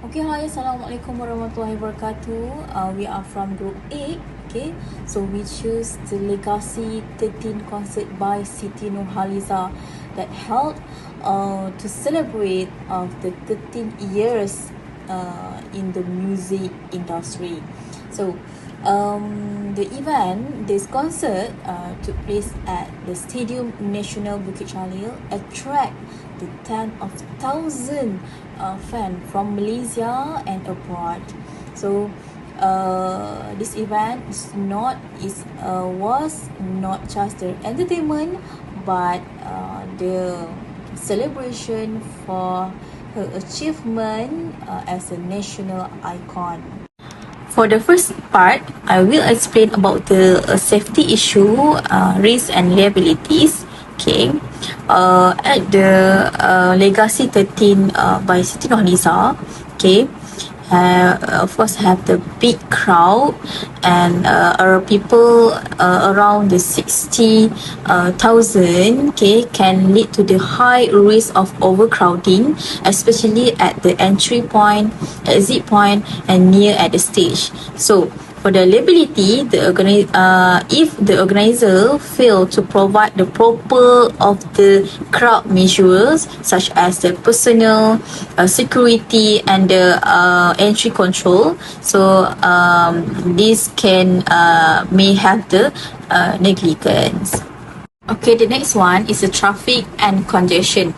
Okay, hi, Assalamualaikum warahmatullahi wabarakatuh. We are from Group A. Okay, so we choose the Legacy 13 concert by Siti Nurhaliza that held to celebrate of the 13 years in the music industry. So this concert took place at the Stadium Nasional Bukit Jalil, attract the 10,000 fans from Malaysia and abroad. So this event was not just the entertainment, but the celebration for her achievement as a national icon. For the first part, I will explain about the safety issue, risks and liabilities. Okay, at the Legacy 13 by Siti Nurhaliza, okay, of course have the big crowd and people around the 60,000, okay, can lead to the high risk of overcrowding, especially at the entry point, exit point, and near at the stage. So for the liability, if the organizer fail to provide the proper of the crowd measures such as the personal security and the entry control, so this can may have the negligence. Okay, the next one is the traffic and congestion.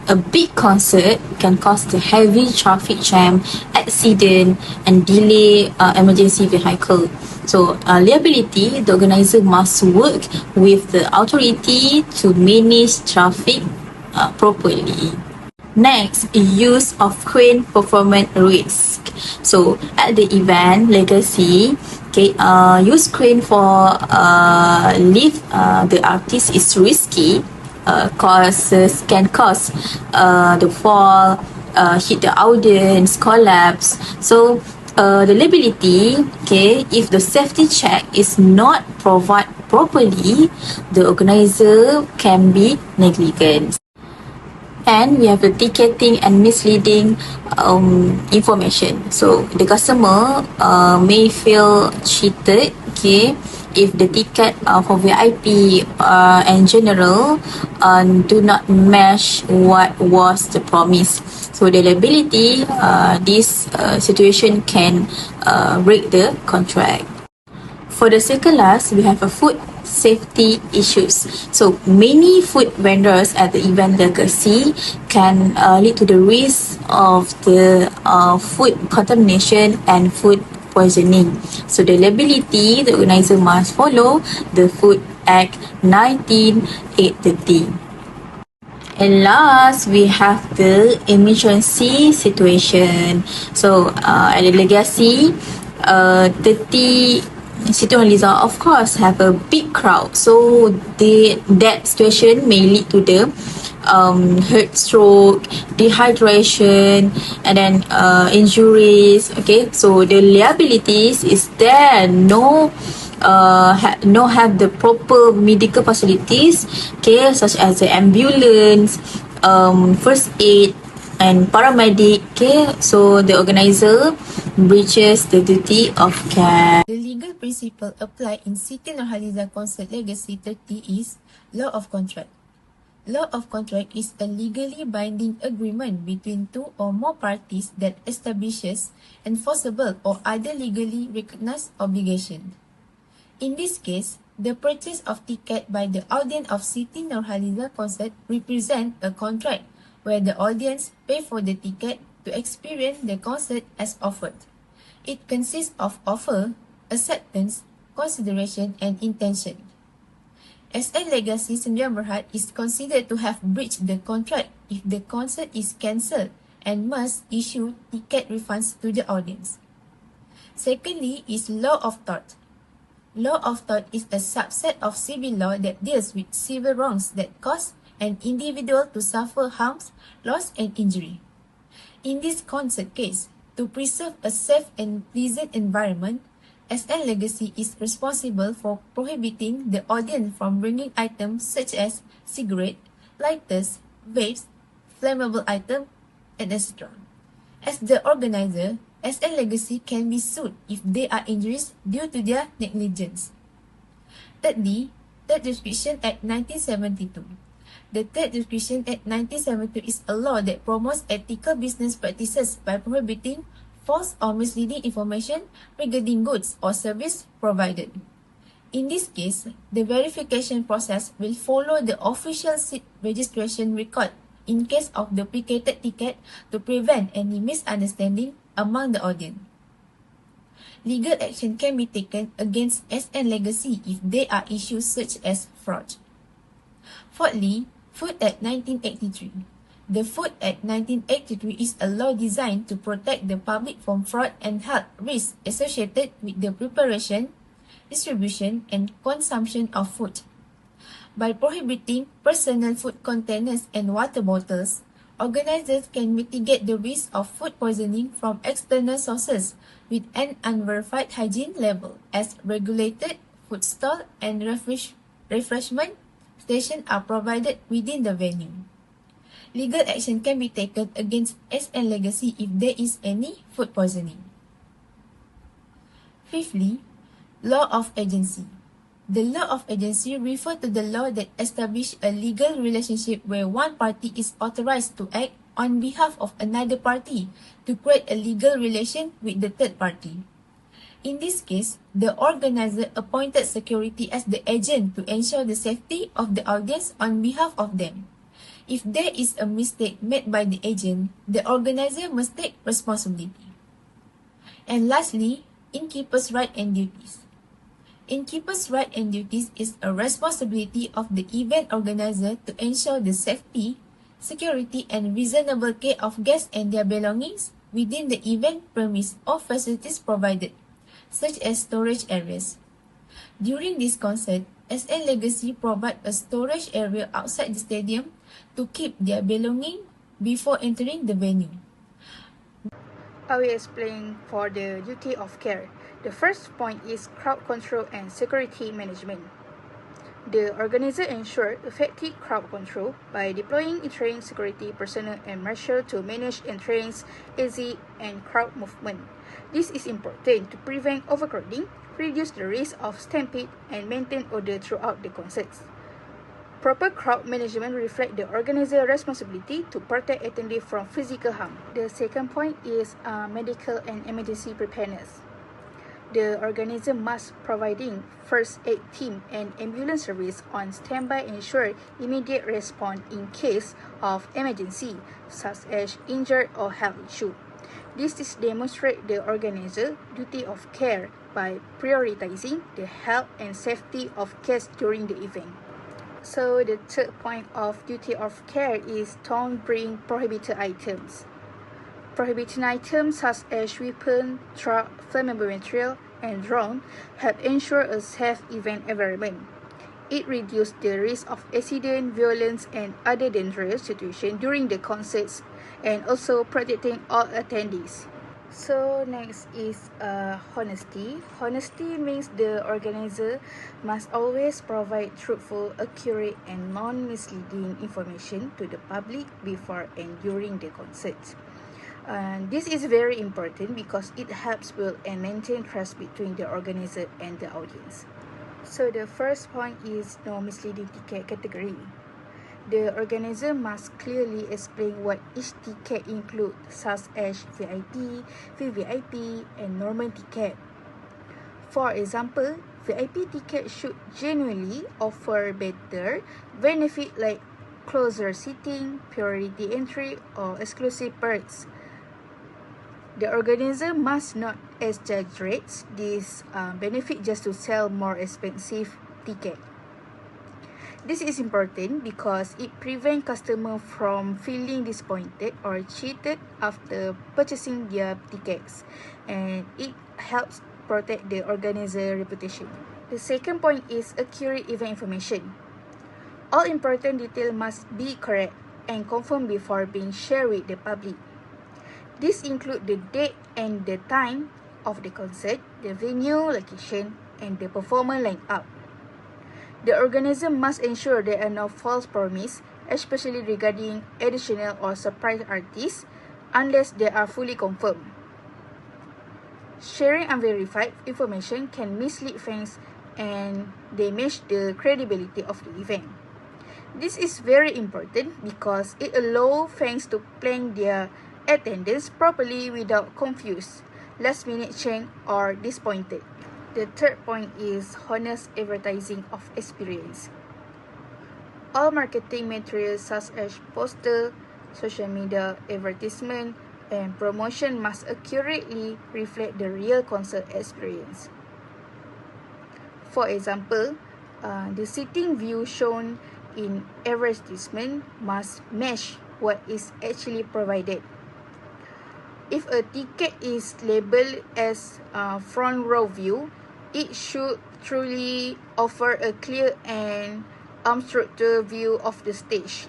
A big concert can cause the heavy traffic jam, accident, and delay emergency vehicle. So, liability, the organizer must work with the authority to manage traffic properly. Next, use of crane performance risk. So at the event Legacy, okay, use crane for lift the artist is risky. Can cause the fall, hit the audience, collapse. So the liability, okay, if the safety check is not provided properly, the organizer can be negligent. And we have the ticketing and misleading information. So the customer may feel cheated, okay, if the ticket for VIP and general do not match what was the promise. So the liability, this situation can break the contract. For the second last, we have a food safety issues. So many food vendors at the event Legacy can lead to the risk of the food contamination and food poisoning. So the liability, the organizer must follow the Food Act 19830. And last, we have the emergency situation. So at the Legacy, 30 Siti Nurhaliza of course have a big crowd, so that situation may lead to the heart stroke, dehydration, and then injuries. Okay, so the liabilities is there have the proper medical facilities, okay, such as the ambulance, first aid, and paramedic. Okay, so the organizer breaches the duty of care. The legal principle applied in Siti Nurhaliza Concert Legacy 30 is law of contract. Law of contract is a legally binding agreement between two or more parties that establishes enforceable or other legally recognized obligation. In this case, the purchase of ticket by the audience of Siti Nurhaliza concert represent a contract where the audience pay for the ticket to experience the concert as offered. It consists of offer, acceptance, consideration, and intention. SN Legacy Sdn Bhd is considered to have breached the contract if the concert is cancelled and must issue ticket refunds to the audience. Secondly is law of tort. Law of tort is a subset of civil law that deals with civil wrongs that cause an individual to suffer harms, loss, and injury. In this concert case, to preserve a safe and pleasant environment, SN Legacy is responsible for prohibiting the audience from bringing items such as cigarette, lighters, vapes, flammable items, and etc. As the organizer, SN Legacy can be sued if there are injuries due to their negligence. Thirdly, Third Jurisdiction Act 1972. The Third Jurisdiction Act 1972 is a law that promotes ethical business practices by prohibiting false or misleading information regarding goods or service provided. In this case, the verification process will follow the official seat registration record in case of duplicated ticket to prevent any misunderstanding among the audience. Legal action can be taken against SN Legacy if there are issues such as fraud. Fourthly, Food Act 1983. The Food Act 1983 is a law designed to protect the public from fraud and health risks associated with the preparation, distribution, and consumption of food. By prohibiting personal food containers and water bottles, organizers can mitigate the risk of food poisoning from external sources with an unverified hygiene level, as regulated food stall and refreshment stations are provided within the venue. Legal action can be taken against SN Legacy if there is any food poisoning. Fifthly, Law of Agency. The law of agency refers to the law that establishes a legal relationship where one party is authorized to act on behalf of another party to create a legal relation with the third party. In this case, the organizer appointed security as the agent to ensure the safety of the audience on behalf of them. If there is a mistake made by the agent, the organizer must take responsibility. And lastly, innkeeper's right and duties. Innkeeper's right and duties is a responsibility of the event organizer to ensure the safety, security, and reasonable care of guests and their belongings within the event premise or facilities provided, such as storage areas. During this concert, SN Legacy provide a storage area outside the stadium to keep their belongings before entering the venue. I will explain for the duty of care. The first point is crowd control and security management. The organizer ensures effective crowd control by deploying trained security personnel and marshal to manage entrance, exit, and crowd movement. This is important to prevent overcrowding, reduce the risk of stampede, and maintain order throughout the concerts. Proper crowd management reflects the organizer's responsibility to protect attendees from physical harm. The second point is medical and emergency preparedness. The organizer must providing first aid team and ambulance service on standby ensure immediate response in case of emergency, such as injured or health issue. This is demonstrate the organizer duty of care by prioritizing the health and safety of guests during the event. So the third point of duty of care is don't bring prohibited items. Prohibited items such as weapon, truck, flammable material, and drone help ensure a safe event environment. It reduces the risk of accident, violence, and other dangerous situations during the concerts, and also protecting all attendees. So next is honesty. Honesty means the organizer must always provide truthful, accurate, and non-misleading information to the public before and during the concert. And this is very important because it helps build and maintain trust between the organizer and the audience. So the first point is no misleading ticket category. The organizer must clearly explain what each ticket includes, such as VIP, VVIP, and normal ticket. For example, VIP ticket should genuinely offer better benefit like closer seating, priority entry, or exclusive perks. The organizer must not exaggerate this benefit just to sell more expensive ticket. This is important because it prevents customers from feeling disappointed or cheated after purchasing their tickets, and it helps protect the organizer reputation. The second point is accurate event information. All important details must be correct and confirmed before being shared with the public. This includes the date and the time of the concert, the venue, location, and the performer lineup. The organizer must ensure there are no false promises, especially regarding additional or surprise artists, unless they are fully confirmed. Sharing unverified information can mislead fans and damage the credibility of the event. This is very important because it allows fans to plan their attendance properly without confused, last-minute change, or disappointed. The third point is honest advertising of experience. All marketing materials such as poster, social media advertisement, and promotion must accurately reflect the real concert experience. For example, the seating view shown in advertisement must match what is actually provided. If a ticket is labeled as front row view, it should truly offer a clear and unstructured view of the stage.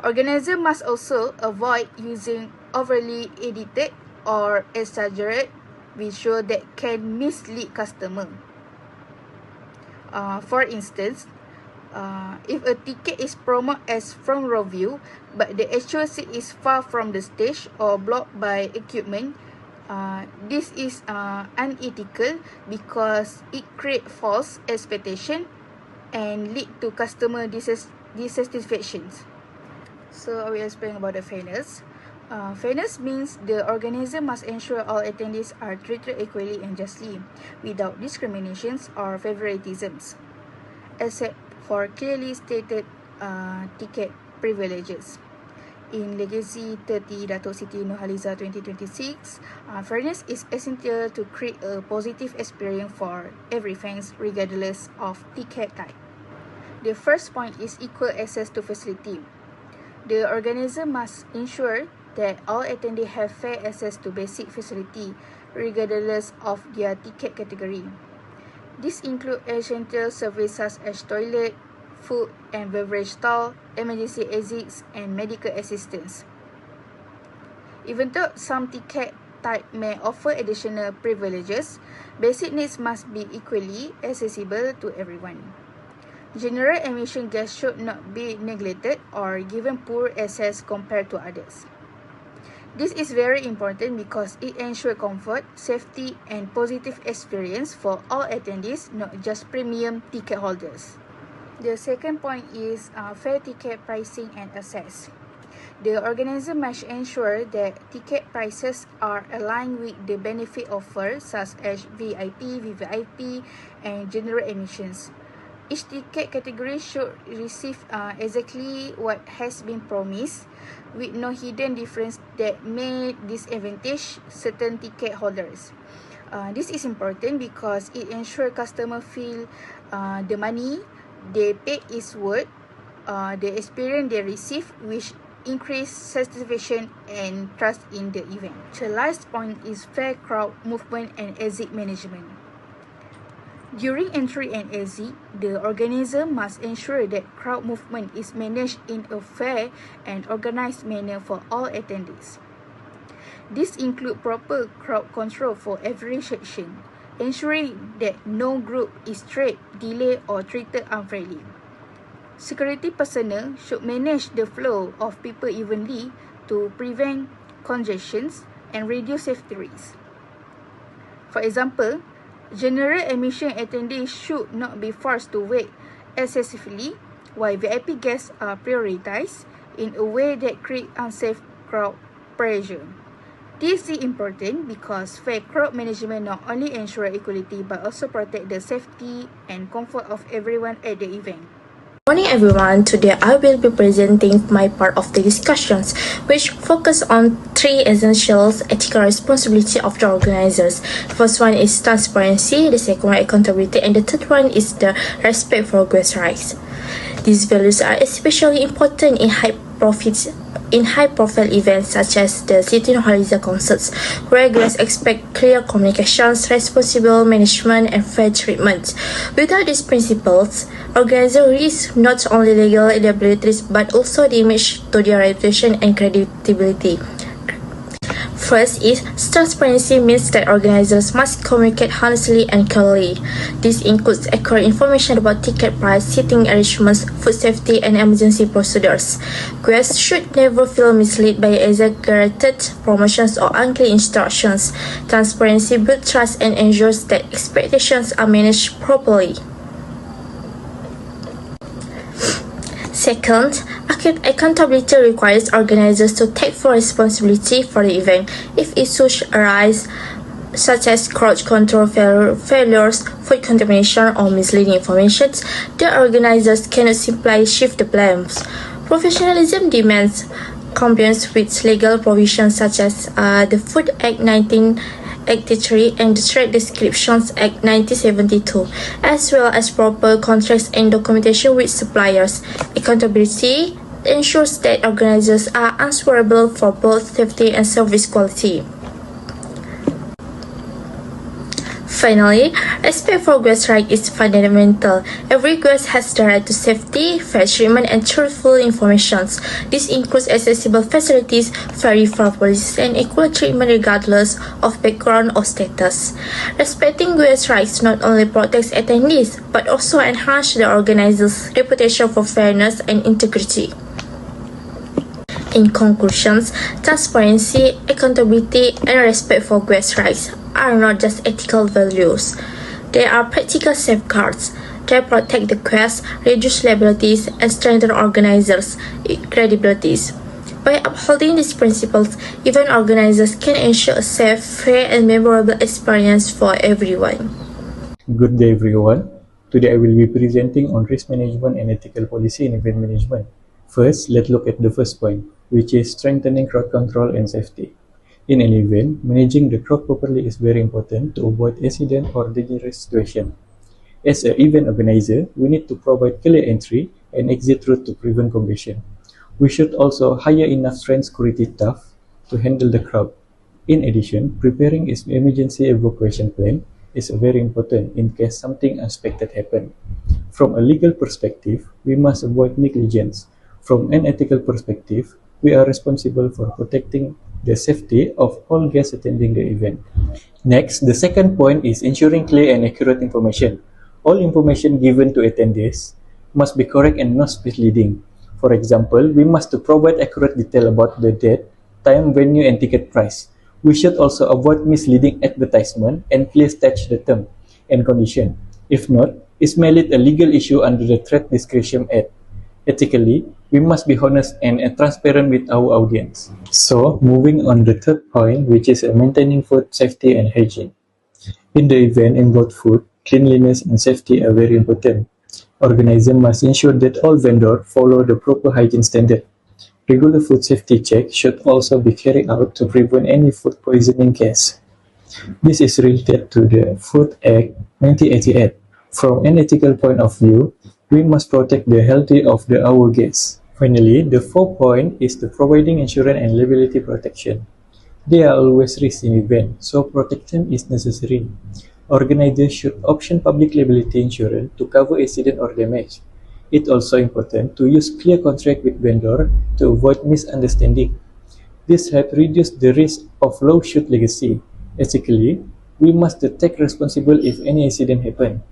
Organizers must also avoid using overly edited or exaggerated visual that can mislead customers. For instance, if a ticket is promoted as front row view, but the actual seat is far from the stage or blocked by equipment, this is unethical because it creates false expectation and lead to customer dissatisfactions. So I will explain about the fairness. Fairness means the organizer must ensure all attendees are treated equally and justly, without discriminations or favoritisms, except for clearly stated ticket privileges. In Legacy 30 Datuk Siti Nurhaliza 2026, fairness is essential to create a positive experience for every fans regardless of ticket type. The first point is equal access to facility. The organizer must ensure that all attendees have fair access to basic facility regardless of their ticket category. This includes essential services such as toilet, food and beverage stall, emergency exits, and medical assistance. Even though some ticket type may offer additional privileges, basic needs must be equally accessible to everyone. General admission guests should not be neglected or given poor access compared to others. This is very important because it ensures comfort, safety, and positive experience for all attendees, not just premium ticket holders. The second point is fair ticket pricing and access. The organizer must ensure that ticket prices are aligned with the benefit offered, such as VIP, VVIP, and general admissions. Each ticket category should receive exactly what has been promised, with no hidden difference that may disadvantage certain ticket holders. This is important because it ensures customers feel the money they pay is worth the experience they receive, which increase satisfaction and trust in the event. The last point is fair crowd movement and exit management. During entry and exit, the organizer must ensure that crowd movement is managed in a fair and organized manner for all attendees. This includes proper crowd control for every section, ensuring that no group is trapped, delayed, or treated unfairly. Security personnel should manage the flow of people evenly to prevent congestions and reduce safety risks. For example, general admission attendees should not be forced to wait excessively, while VIP guests are prioritized in a way that creates unsafe crowd pressure. This is important because fair crowd management not only ensures equality but also protects the safety and comfort of everyone at the event. Morning everyone, today I will be presenting my part of the discussions which focus on three essential ethical responsibility of the organizers. The first one is transparency, the second one accountability, and the third one is the respect for guest rights. These values are especially important in high-profile events such as the Siti Nurhaliza concerts, where guests expect clear communications, responsible management, and fair treatment. Without these principles, organizers risk not only legal liabilities but also damage to their reputation and credibility. First is transparency means that organizers must communicate honestly and clearly. This includes accurate information about ticket price, seating arrangements, food safety, and emergency procedures. Guests should never feel misled by exaggerated promotions or unclear instructions. Transparency builds trust and ensures that expectations are managed properly. Second, accountability requires organizers to take full responsibility for the event. If issues arise, such as crowd control failures, food contamination, or misleading information, the organizers cannot simply shift the blame. Professionalism demands compliance with legal provisions such as the Food Act 1983 and the Trade Descriptions Act 1972, as well as proper contracts and documentation with suppliers. Accountability ensures that organizers are answerable for both safety and service quality. Finally, respect for guest rights is fundamental. Every guest has the right to safety, fair treatment, and truthful information. This includes accessible facilities, verified policies, and equal treatment regardless of background or status. Respecting guest rights not only protects attendees, but also enhances the organizer's reputation for fairness and integrity. In conclusion, transparency, accountability, and respect for guest rights are not just ethical values. They are practical safeguards. They protect the guests, reduce liabilities, and strengthen organizers' credibility. By upholding these principles, event organizers can ensure a safe, fair, and memorable experience for everyone. Good day, everyone. Today I will be presenting on risk management and ethical policy in event management. First, let's look at the first point, which is strengthening crowd control and safety. In an event, managing the crowd properly is very important to avoid accident or dangerous situation. As an event organizer, we need to provide clear entry and exit route to prevent congestion. We should also hire enough trained security staff to handle the crowd. In addition, preparing an emergency evacuation plan is very important in case something unexpected happens. From a legal perspective, we must avoid negligence. From an ethical perspective, we are responsible for protecting the safety of all guests attending the event. Next, the second point is ensuring clear and accurate information. All information given to attendees must be correct and not misleading. For example, we must provide accurate detail about the date, time, venue, and ticket price. We should also avoid misleading advertisement and clearly state the term and condition. If not, it may lead a legal issue under the Trade Description Act. Ethically, we must be honest and transparent with our audience. So, moving on the third point, which is maintaining food safety and hygiene. In the event involved food, cleanliness and safety are very important. Organizers must ensure that all vendors follow the proper hygiene standard. Regular food safety checks should also be carried out to prevent any food poisoning case. This is related to the Food Act 1988. From an ethical point of view, we must protect the health of our guests. Finally, the fourth point is the providing insurance and liability protection. There are always risks in events, so protection is necessary. Organizers should option public liability insurance to cover accident or damage. It's also important to use clear contract with vendor to avoid misunderstanding. This helps reduce the risk of lawsuit legacy. Ethically, we must take responsibility if any incident happens.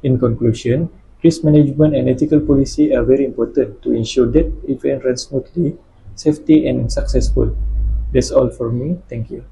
In conclusion, risk management and ethical policy are very important to ensure that event runs smoothly, safety, and successful. That's all for me. Thank you.